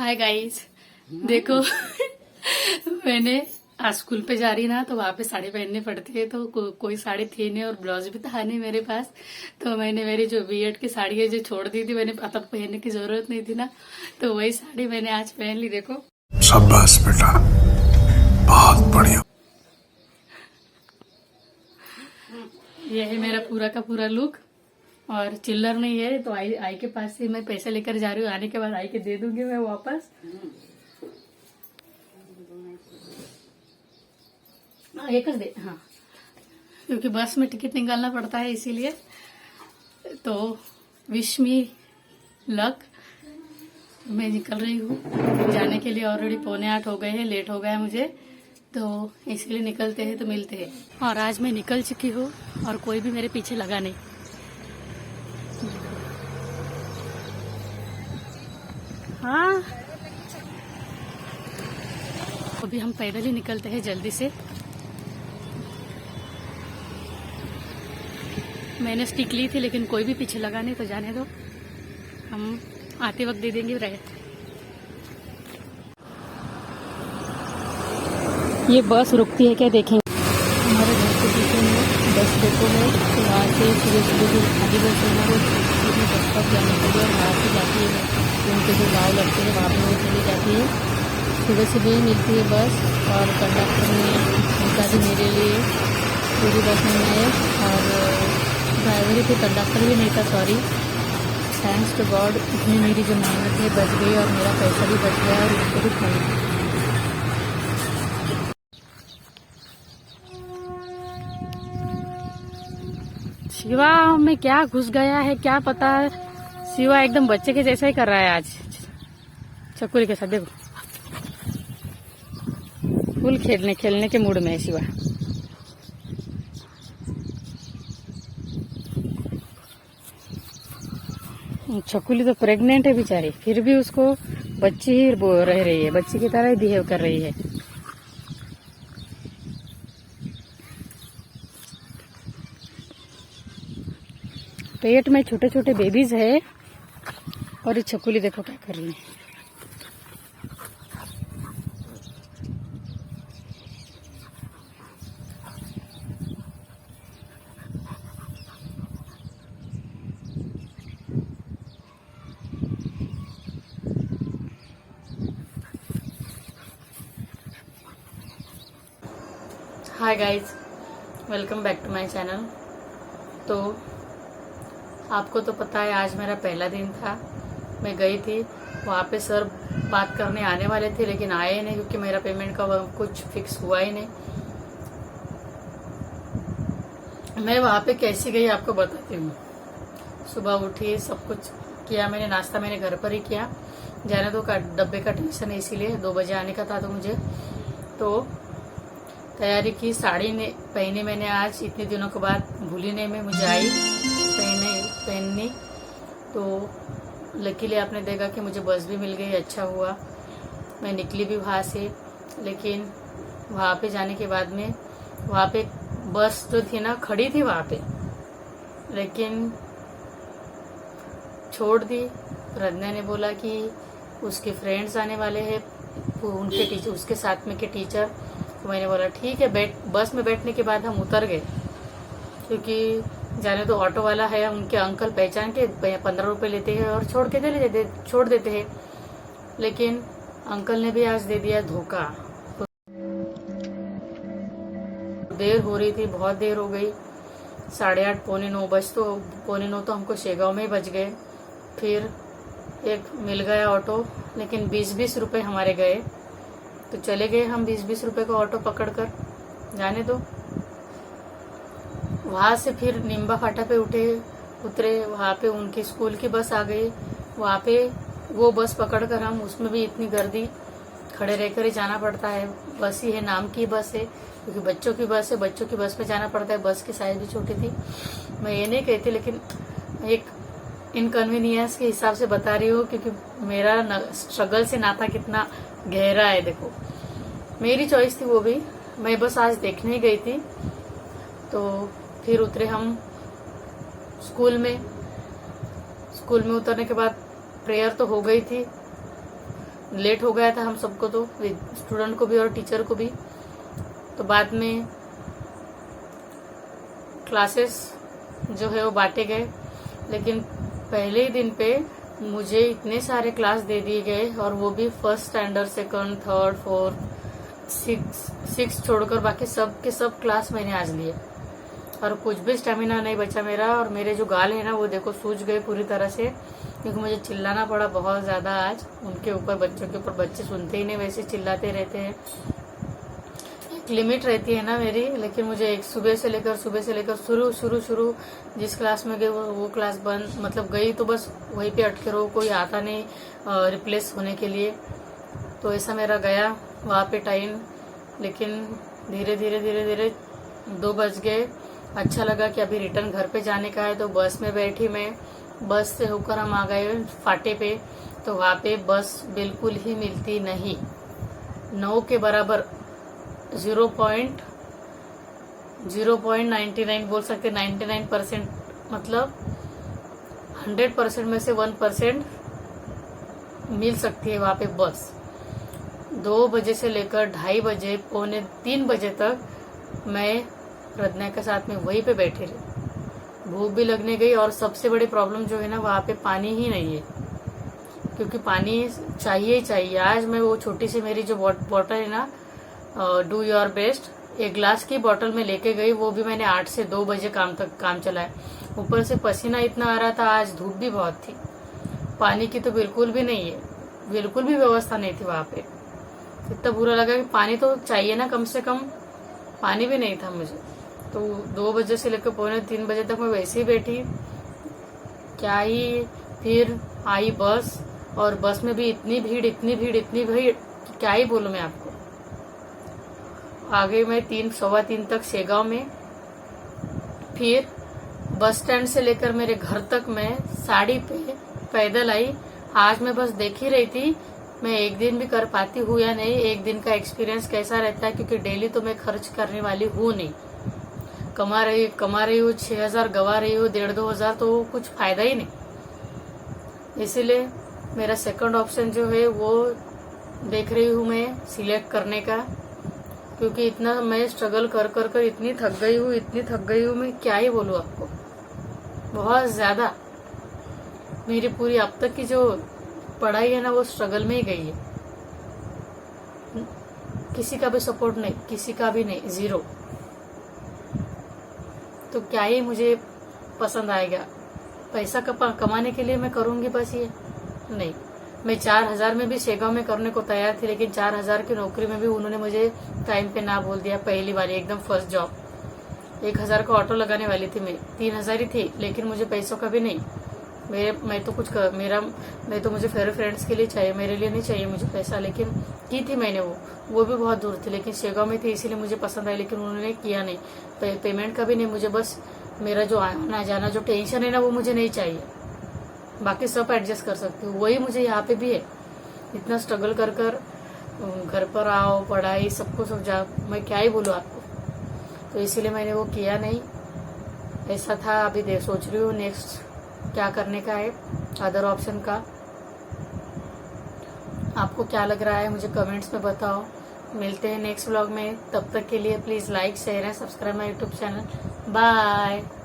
Hi guys, देखो मैंने आज स्कूल पे जा रही ना तो वहाँ पे साड़ी पहननी पड़ती है। तो कोई साड़ी थी नहीं और ब्लाउज भी था नहीं मेरे पास। तो मैंने मेरी जो बीएड की साड़ी है जो छोड़ दी थी, मैंने तब पहनने की जरूरत नहीं थी ना, तो वही साड़ी मैंने आज पहन ली। देखो, शाबाश बेटा, बहुत बढ़िया। ये है मेरा पूरा का पूरा लुक। और चिल्लर नहीं है तो आई के पास से मैं पैसे लेकर जा रही हूँ। आने के बाद आई के दे दूंगी मैं वापस। एक दे, हाँ, क्योंकि बस में टिकट निकालना पड़ता है इसीलिए। तो विश मी लक। मैं निकल रही हूँ जाने के लिए। ऑलरेडी 7:45 हो गए हैं, लेट हो गया है मुझे, तो इसीलिए निकलते हैं तो मिलते हैं। और आज मैं निकल चुकी हूँ और कोई भी मेरे पीछे लगा नहीं। हाँ, अभी हम पैदल ही निकलते हैं जल्दी से। मैंने स्टिक ली थी लेकिन कोई भी पीछे लगा नहीं, तो जाने दो, हम आते वक्त दे देंगे रहे। ये बस रुकती है क्या देखेंगे। हमारे घर के पीछे में बस डिपो है, तो वहाँ से सुबह सुबह जो खाली बस है ना वो बस स्टॉप जाने के लिए वहाँ से जाती है। उनके जो गाँव लगते हैं वहाँ पर वो चली जाती है। सुबह सुबह मिलती है बस। और कंडक्टर ने उनका भी मेरे लिए पूरी बस में है। और ड्राइवर ही थे, कंडक्टर भी नहीं था, सॉरी। थैंक्स टू गॉड, इतनी मेरी जो मेहनत है बच गई और मेरा पैसा भी बच गया और उनको भी थैंक। शिवा में क्या घुस गया है क्या पता है। शिवा एकदम बच्चे के जैसा ही कर रहा है आज चकुली के साथ। देखो, फुल खेलने के मूड में है शिवा। चकुली तो प्रेग्नेंट है बेचारी, फिर भी उसको बच्ची ही रह रही है, बच्ची की तरह ही बिहेव कर रही है। पेट में छोटे छोटे बेबीज है और ये चकुली देखो क्या कर रही है। Hi guys, welcome back to my channel. तो आपको तो पता है आज मेरा पहला दिन था। मैं गई थी वहाँ पे, सर बात करने आने वाले थे लेकिन आए नहीं क्योंकि मेरा पेमेंट का कुछ फिक्स हुआ ही नहीं। मैं वहाँ पे कैसी गई आपको बताती हूँ। सुबह उठी, सब कुछ किया मैंने, नाश्ता मैंने घर पर ही किया। जाने दो, डब्बे का टेंशन है इसीलिए 2 बजे आने का था। तो मुझे तो तैयारी की, साड़ी ने पहनी मैंने आज, इतने दिनों के बाद भूली नहीं मैं, मुझे आई पहननी। तो लकीली आपने देखा कि मुझे बस भी मिल गई, अच्छा हुआ। मैं निकली भी वहाँ से, लेकिन वहाँ पे जाने के बाद में वहाँ पे बस जो थी ना खड़ी थी वहाँ पे, लेकिन छोड़ दी। रजना ने बोला कि उसके फ्रेंड्स आने वाले हैं, उनके टीचर, उसके साथ में के टीचर। तो मैंने बोला ठीक है, बस में बैठने के बाद हम उतर गए, क्योंकि जाने तो ऑटो वाला है, उनके अंकल पहचान के 15 रुपए लेते हैं और छोड़ देते हैं। लेकिन अंकल ने भी आज दे दिया धोखा। तो देर हो रही थी, बहुत देर हो गई, 8:30 9:45 बज, तो 8:45 तो हमको शेगांव में ही बज गए। फिर एक मिल गया ऑटो, लेकिन 20-20 रुपए हमारे गए। तो चले गए हम 20-20 रुपए का ऑटो पकड़कर, जाने दो। वहां से फिर निम्बा फाटा पे उतरे, वहां पे उनकी स्कूल की बस आ गई। वहां पे वो बस पकड़कर हम, उसमें भी इतनी गर्दी, खड़े रहकर ही जाना पड़ता है। बस ही है, नाम की बस है, क्योंकि बच्चों की बस है, बच्चों की बस में जाना पड़ता है। बस की साइज भी छोटी थी, मैं ये नहीं कहती, लेकिन एक इनकन्वीनियंस के हिसाब से बता रही हूँ, क्योंकि मेरा स्ट्रगल से नाता कितना गहरा है। देखो, मेरी चॉइस थी वो भी, मैं बस आज देखने ही गई थी। तो फिर उतरे हम स्कूल में उतरने के बाद प्रेयर तो हो गई थी, लेट हो गया था हम सबको, तो स्टूडेंट को भी और टीचर को भी। तो बाद में क्लासेस जो है वो बांटे गए, लेकिन पहले ही दिन पे मुझे इतने सारे क्लास दे दिए गए, और वो भी first standard, second, third, fourth, six छोड़कर बाकी सब के सब क्लास मैंने आज लिए, और कुछ भी स्टेमिना नहीं बचा मेरा। और मेरे जो गाल है ना वो देखो सूज गए पूरी तरह से, क्योंकि मुझे चिल्लाना पड़ा बहुत ज्यादा आज उनके ऊपर, बच्चों के ऊपर। बच्चे सुनते ही नहीं, वैसे चिल्लाते रहते हैं। एक लिमिट रहती है ना मेरी, लेकिन मुझे एक सुबह से लेकर शुरू जिस क्लास में गई वो क्लास बंद, मतलब गई तो बस वहीं पे अटके रहो, कोई आता नहीं रिप्लेस होने के लिए। तो ऐसा मेरा गया वहाँ पे टाइम, लेकिन धीरे धीरे 2 बज गए। अच्छा लगा कि अभी रिटर्न घर पे जाने का है, तो बस में बैठी मैं। बस से होकर हम आ गए फाटे पे, तो वहाँ पे बस बिल्कुल ही मिलती नहीं, 9 के बराबर 0.99 बोल सकते, 99%, मतलब 100% में से 1% मिल सकती है वहाँ पे बस। 2 बजे से लेकर 2:30 बजे, 2:45 बजे तक मैं प्रज्ञा के साथ में वहीं पे बैठी रही। भूख भी लगने गई, और सबसे बड़ी प्रॉब्लम जो है ना वहाँ पे पानी ही नहीं है, क्योंकि पानी चाहिए ही चाहिए। आज मैं वो छोटी सी मेरी जो बॉटल है ना, डू योर बेस्ट, 1 ग्लास की बॉटल में लेके गई, वो भी मैंने 8 से 2 बजे काम चलाया। ऊपर से पसीना इतना आ रहा था, आज धूप भी बहुत थी। पानी की तो बिल्कुल भी नहीं है, बिल्कुल भी व्यवस्था नहीं थी वहाँ पे। इतना बुरा लगा कि पानी तो चाहिए ना, कम से कम पानी भी नहीं था मुझे। तो 2 बजे से लेकर 2:45 बजे तक मैं वैसे ही बैठी, क्या ही। फिर आई बस, और बस में भी इतनी भीड़, क्या ही बोलूं मैं आपको। आगे मैं 3-3:15 तक शेगांव में, फिर बस स्टैंड से लेकर मेरे घर तक मैं साड़ी पे पैदल आई। आज मैं बस देख ही रही थी मैं एक दिन भी कर पाती हूँ या नहीं, एक दिन का एक्सपीरियंस कैसा रहता है, क्योंकि डेली तो मैं खर्च करने वाली हूँ नहीं। कमा रही हूँ 6,000, गवा रही हूँ 1,500-2 हजार, तो कुछ फायदा ही नहीं। इसीलिए मेरा सेकंड ऑप्शन जो है वो देख रही हूँ मैं सिलेक्ट करने का, क्योंकि इतना मैं स्ट्रगल कर इतनी थक गई हूँ मैं क्या ही बोलूँ आपको। बहुत ज्यादा मेरी पूरी अब तक की जो पढ़ाई है ना वो स्ट्रगल में ही गई है। किसी का भी सपोर्ट नहीं, किसी का भी नहीं, 0। तो क्या ही मुझे पसंद आएगा। पैसा कमाने के लिए मैं करूंगी बस ये नहीं। मैं 4,000 में भी शेगांव में करने को तैयार थी, लेकिन 4,000 की नौकरी में भी उन्होंने मुझे टाइम पे ना बोल दिया। पहली बार एकदम फर्स्ट जॉब, 1,000 का ऑटो लगाने वाली थी मैं, 3,000 ही थी, लेकिन मुझे पैसों का भी नहीं। मैं तो मुझे फेयर फ्रेंड्स के लिए चाहिए, मेरे लिए नहीं चाहिए मुझे पैसा। लेकिन की थी मैंने वो भी बहुत दूर थी, लेकिन शेगांव में थी, इसीलिए मुझे पसंद आई। लेकिन उन्होंने किया नहीं, पेमेंट का भी नहीं। मुझे बस मेरा जो आना जाना जो टेंशन है ना वो मुझे नहीं चाहिए, बाकी सब एडजस्ट कर सकती हूँ। वही मुझे यहाँ पे भी है। इतना स्ट्रगल कर घर पर आओ, पढ़ाई सबको सब जा, मैं क्या ही बोलूँ आपको। तो इसीलिए मैंने वो किया नहीं, ऐसा था। अभी सोच रही हूँ नेक्स्ट क्या करने का है, अदर ऑप्शन का। आपको क्या लग रहा है मुझे कमेंट्स में बताओ। मिलते हैं नेक्स्ट व्लॉग में, तब तक के लिए please like, share and subscribe my YouTube channel. Bye.